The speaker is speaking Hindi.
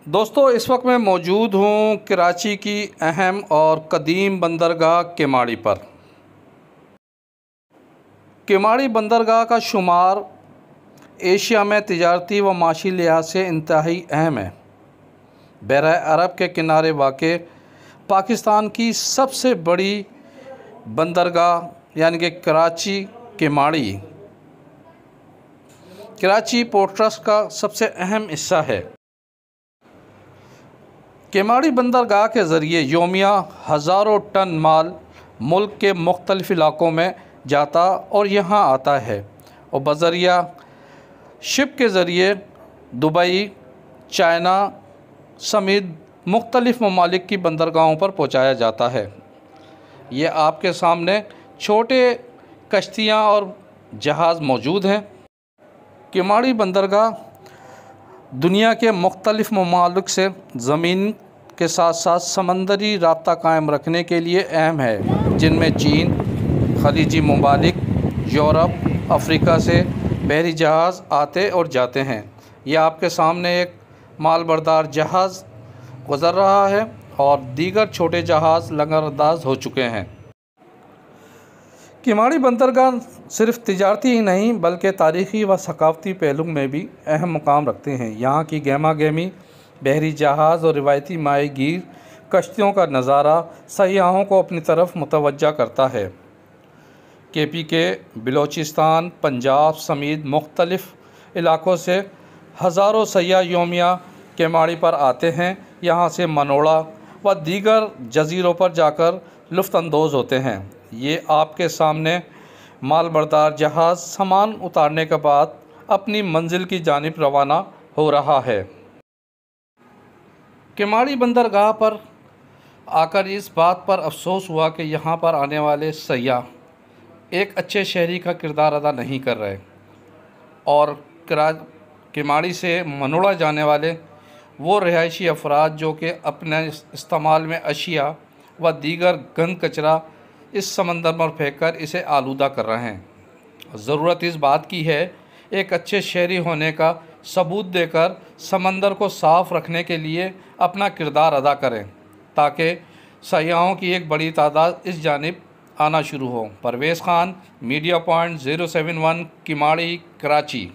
दोस्तों, इस वक्त मैं मौजूद हूँ कराची की अहम और कदीम बंदरगाह केमाड़ी पर। केमाड़ी बंदरगाह का शुमार एशिया में तिजारती व माशी लिहाज से इंतहाई अहम है। बहर अरब के किनारे वाक़ पाकिस्तान की सबसे बड़ी बंदरगाह यानी कि कराची पोर्ट ट्रस्ट का सबसे अहम हिस्सा है। केमाड़ी बंदरगाह के ज़रिए योमिया हज़ारों टन माल मुल्क के मुख्तलिफ़ इलाक़ों में जाता और यहाँ आता है और बज़रिया शिप के ज़रिए दुबई, चाइना समेत मुख्तलिफ़ ममालिक की बंदरगाहों पर पहुँचाया जाता है। ये आपके सामने छोटे कश्तियाँ और जहाज़ मौजूद हैं। केमाड़ी बंदरगाह दुनिया के मुख्तलिफ़ ममालिक से ज़मीन के साथ साथ समंदरी राब्ता कायम रखने के लिए अहम है, जिनमें चीन, खलीजी ममालिक, यूरोप, अफ्रीका से बहरी जहाज़ आते और जाते हैं। यह आपके सामने एक मालबरदार जहाज़ गुज़र रहा है और दीगर छोटे जहाज़ लंगरअंदाज हो चुके हैं। केमाड़ी बंदरगाह सिर्फ़ तिजारती ही नहीं बल्कि तारीख़ी व सकाफ़ती पहलू में भी अहम मुकाम रखते हैं। यहाँ की गहमा गहमी, बहरी जहाज़ और रिवायती माहीगीर कश्तियों का नज़ारा सयाहों को अपनी तरफ मुतवज्जा करता है। KPK, बलोचिस्तान, पंजाब समेत मुख्तलिफ़ इलाक़ों से हज़ारों सयाह योमिया केमाड़ी पर आते हैं। यहाँ से मनोड़ा व दीगर जज़ीरों पर जाकर लुत्फ़अंदोज़ होते हैं। ये आपके सामने मालबरदार जहाज़ सामान उतारने के बाद अपनी मंजिल की जानिब रवाना हो रहा है। केमाड़ी बंदरगाह पर आकर इस बात पर अफसोस हुआ कि यहाँ पर आने वाले सयाह एक अच्छे शहरी का किरदार अदा नहीं कर रहे और केमाड़ी से मनोड़ा जाने वाले वो रिहायशी अफराद जो कि अपने इस्तेमाल में अशिया व दीगर गंद कचरा इस समंदर में फेंककर इसे आलूदा कर रहे हैं। ज़रूरत इस बात की है एक अच्छे शहरी होने का सबूत देकर समंदर को साफ़ रखने के लिए अपना किरदार अदा करें ताकि सयाहों की एक बड़ी तादाद इस जानिब आना शुरू हो। Parvez Khan, media point 071, Keamari, Karachi.